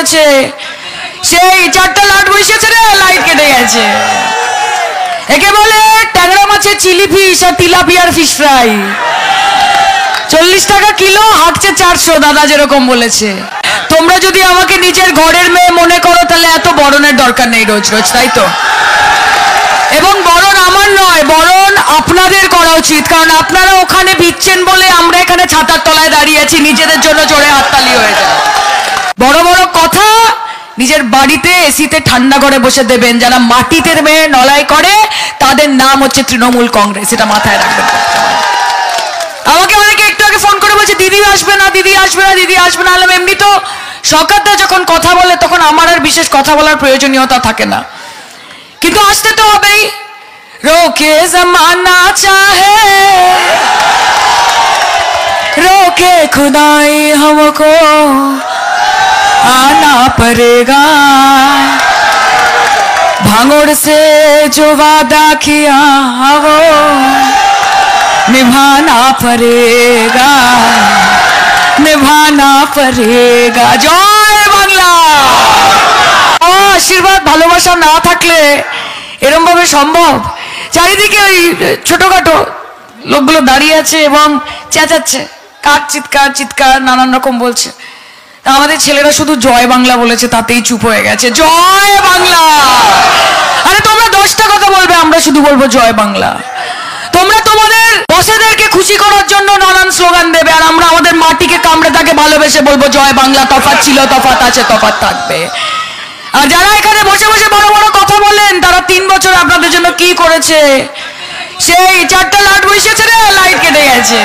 করেছে, সেই 4টা লাট বসিয়েছে রে, লাইট কেটে গেছে। একে বলে ট্যাংরা মাছের চিলি ফিশ আর তিলাপিয়ার ফিশ ফ্রাই। 40 টাকা কিলো, হাঁকছে 400, দাদা যেরকম বলেছে। তোমরা যদি আমাকে নিজের ঘরের মেয়ে মনে করো তাহলে এত বরণের দরকার নেই রোজ রোজ, তাই তো? এবং বরণ আমার নয়, বরণ আপনাদের করা উচিত, কারণ আপনারা ওখানে ভিজছেন বলে আমরা এখানে ছাতার তলায় দাঁড়িয়ে আছি, নিজেদের জন্য জোরে হাততালি হয়ে যায়। বড় বড় কথা নিজের বাড়িতে এসিতে ঠান্ডা করে বসে দেবেন। যারা মাটিতে মেয়ে নলাই করে তাদের নাম হচ্ছে তৃণমূল কংগ্রেস, এটা মাথায় রাখবেন। আমাকে অনেকে একটু আগে ফোন করে বলছে দিদি আসবে না, দিদি আসবে না, দিদি আসবে না। এমনি তো শওকতদা যখন কথা বলে তখন আমার আর বিশেষ কথা বলার প্রয়োজনীয়তা থাকে না, কিন্তু আসতে তো হবেই। रोके जमाना चाहे रोके खुदाई हमको आना पड़ेगा, भांगड़ से जो वादा किया वो निभाना पड़ेगा, निभाना पड़ेगा। जय बांग्ला। आशीर्वाद ভালোবাসা না থাকলে এরকম ভাবে সম্ভব? চারিদিকে ওই ছোটখাটো লোকগুলো দাঁড়িয়ে আছে এবং চেঁচাচ্ছে, কার চিৎকার চিৎকার নানান রকম বলছে। আমাদের ছেলেরা শুধু জয় বাংলা বলেছে, তাতেই চুপ হয়ে গেছে। জয় বাংলা। আরে তোমরা 10টা কথা বলবে, আমরা শুধু বলবো জয় বাংলা। তোমরা তোমাদের বসেদেরকে খুশি করার জন্য নানান স্লোগান দেবে, আর আমরা আমাদের মাটিকে কামড়ে তাকে ভালোবেসে বলবো জয় বাংলা। তফাৎ ছিল, তফাৎ আছে, তফাৎ থাকবে। আর যারা এখানে বসে বসে বড় বড় কথা বলেন, তারা 3 বছর আপনাদের জন্য কি করেছে? সেই 4টা লাট বসিয়েছে রে, লাইট কেটে গেছে।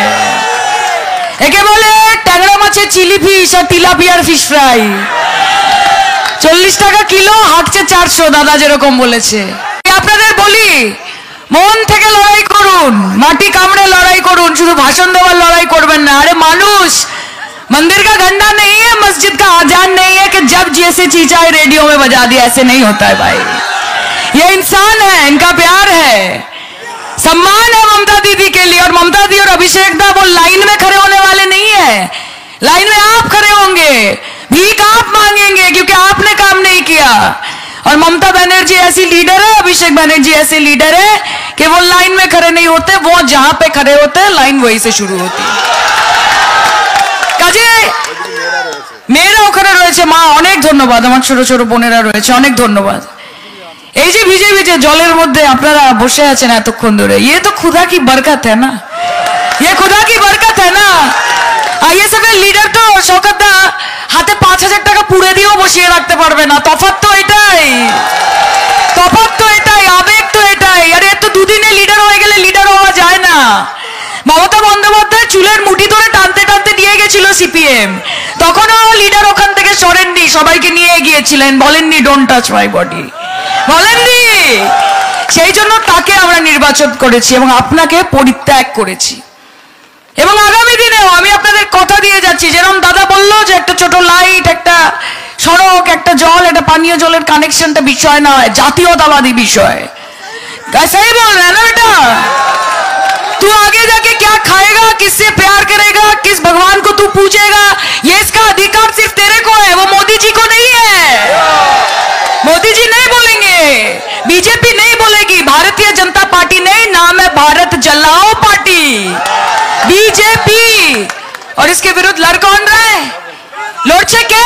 একে বলে ট্যাংরা মাছের চিলি ফিশ আর তিলাপিয়ার ফিশ ফ্রাই। 40 টাকা কিলো, হাঁকছে 400, দাদা যেরকম বলেছে। আপনাদের বলি, মন থেকে লড়াই করুন, মাটি কামড়ে লড়াই করুন, শুধু ভাষণ দেওয়ার লড়াই করবেন না। আরে মানুষ मंदिर का घंटा नहीं है, मस्जिद का आजान नहीं है कि जब जैसे चीचाए रेडियो में बजा दिया, ऐसे नहीं होता है भाई। ये इंसान है, इनका प्यार है, सम्मान है ममता दीदी के लिए। और ममता दी और अभिषेक दा वो लाइन में खड़े होने वाले नहीं है, लाइन में आप खड़े होंगे, भीख आप मांगेंगे क्योंकि आपने काम नहीं किया। और ममता बनर्जी ऐसी लीडर है, अभिषेक बनर्जी ऐसे लीडर है कि वो लाइन में खड़े नहीं होते, वो जहां पे खड़े होते हैं लाइन वहीं से शुरू होती है। কাজে মেয়েরা ওখানে রয়েছে, মা অনেক ধন্যবাদ, আমার ছোট ছোট বোনেরা রয়েছে, অনেক ধন্যবাদ। এই যে ভিজে ভিজে জলের মধ্যে আপনারা বসে আছেন এতক্ষণ ধরে, ये तो खुदा की बरकत है ना, ये खुदा की बरकत है ना। आईएसएफ এর লিডার তো শওকতদা হাতে 5000 টাকা পুড়ে দিয়েও বসিয়ে রাখতে পারবে না। তফাৎ তো এটাই, তফাৎ তো এটাই, আবেগ তো এটাই। আরে এত দুদিনে লিডার হয়ে গেলে লিডার হওয়া যায় না। মমতা বন্দ্যোপাধ্যায় চুলের মুঠি ধরে টানতে টানতে নিয়ে গেছিল সিপিএম, তখনও লিডার ওখান থেকে সরেননি, সবাইকে নিয়ে গিয়েছিলেন, বলেননি ডোন্ট টাচ মাই বডি, বলেননি। সেই জন্য তাকে আমরা নির্বাচন করেছি এবং আপনাকে পরিত্যাগ করেছি। এবং আগামী দিনেও আমি আপনাদের কথা দিয়ে যাচ্ছি, যেরকম দাদা বললো যে একটা ছোট লাইট, একটা সড়ক, একটা জল, একটা পানীয় জলের কানেকশনটা বিষয় নয়, জাতীয়তাবাদী বিষয়। सही बोल रहा है ना बेटा? तू आगे जाके क्या खाएगा, किससे प्यार करेगा, किस भगवान को तू पूजेगा, ये इसका अधिकार सिर्फ तेरे को है, वो मोदी जी को नहीं है। मोदी जी नहीं बोलेंगे, बीजेपी नहीं बोलेगी, भारतीय जनता पार्टी नहीं, नाम है भारत जलाओ पार्टी, बीजेपी। और इसके विरुद्ध लड़ कौन रहा है? লড়ছে কে?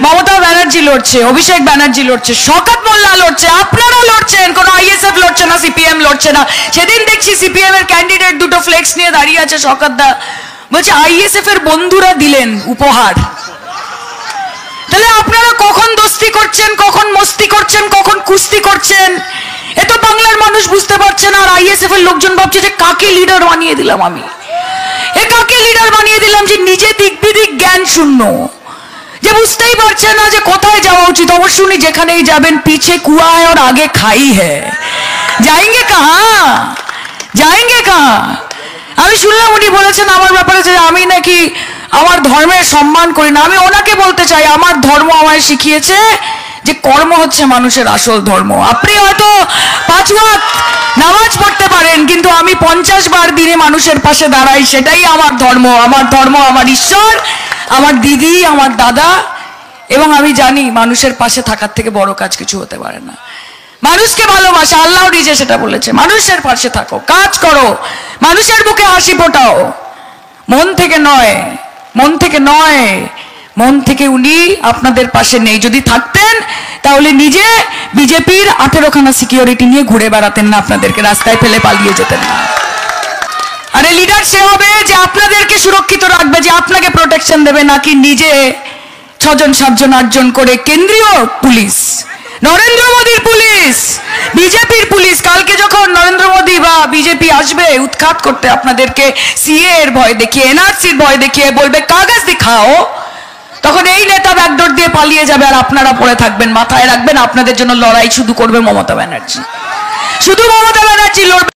মমতা ব্যানার্জি লড়ছে, অভিষেক ব্যানার্জি লড়ছে, শওকত মোল্লা লড়ছে, আপনারা লড়ছেন, কোন আইএসএফ লড়ছে না, সিপিএম লড়ছে না। সেদিন দেখছি সিপিএম এর ক্যান্ডিডেট দুটো ফ্লেক্স নিয়ে দাঁড়িয়ে আছে, শওকত দা বলছে আইএসএফ এর বন্ধুরা দিলেন উপহার। তাহলে আপনারা কখন দোস্তি করছেন, কখন মস্তি করছেন, কখন কুস্তি করছেন, এ তো বাংলার মানুষ বুঝতে পারছে না। আর আইএসএফ এর লোকজন ভাবছে যে কাকে লিডার বানিয়ে দিলাম আমি, এ কাকে লিডার বানিয়ে দিলাম যে নিজে দিক বিদিক জ্ঞান শূন্য, যে বুঝতেই পারছে না যে কোথায় যাওয়া উচিত। অবশ্য উনি যেখানেই যাবেন পিছে কুয়া है और आगे खाई है, जाएंगे कहाँ, जाएंगे कहाँ? আমি শুনলাম উনি বলেছেন আমার ব্যাপারে যে আমি নাকি আমার ধর্মের সম্মান করি না। আমি ওনাকে বলতে চাই, আমার ধর্ম আমায় শিখিয়েছে যে কর্ম হচ্ছে মানুষের আসল ধর্ম। আপনি হয়তো 5 ওয়াক্ত নামাজ পড়তে পারেন, কিন্তু আমি 50 বার দিনে মানুষের পাশে দাঁড়াই, সেটাই আমার ধর্ম। আমার ধর্ম আমার ঈশ্বর, আমার দিদি, আমার দাদা, এবং আমি জানি মানুষের পাশে থাকার থেকে বড় কাজ কিছু হতে পারে না। মানুষকে ভালোবাসা, আল্লাহ নিজে সেটা বলেছে, মানুষের পাশে থাকো, কাজ করো, মানুষের বুকে হাসি ফোটাও, মন থেকে নয়, মন থেকে নয়, মন থেকে উনি আপনাদের পাশে নেই। যদি থাকতেন তাহলে নিজে বিজেপির 18খানা সিকিউরিটি নিয়ে ঘুরে বেড়াতেন না, আপনাদেরকে রাস্তায় ফেলে পালিয়ে যেতেন না। আরে লিডার সে হবে যে আপনাদেরকে সুরক্ষিত রাখবে, যে আপনাকে প্রোটেকশন দেবে, নাকি নিজে 6 জন 7 জন 8 জন করে কেন্দ্রীয় পুলিশ, নরেন্দ্র মোদীর পুলিশ, বিজেপির পুলিশ। কালকে যখন নরেন্দ্র মোদী বা বিজেপি আসবে উৎখাত করতে আপনাদেরকে, সিএ এর ভয় দেখিয়ে, এনআরসির ভয় দেখিয়ে বলবে কাগজ দিখাও, তখন এই নেতা ব্যাকডোর দিয়ে পালিয়ে যাবে আর আপনারা পড়ে থাকবেন। মাথায় রাখবেন, আপনাদের জন্য লড়াই শুধু করবে মমতা ব্যানার্জি, শুধু মমতা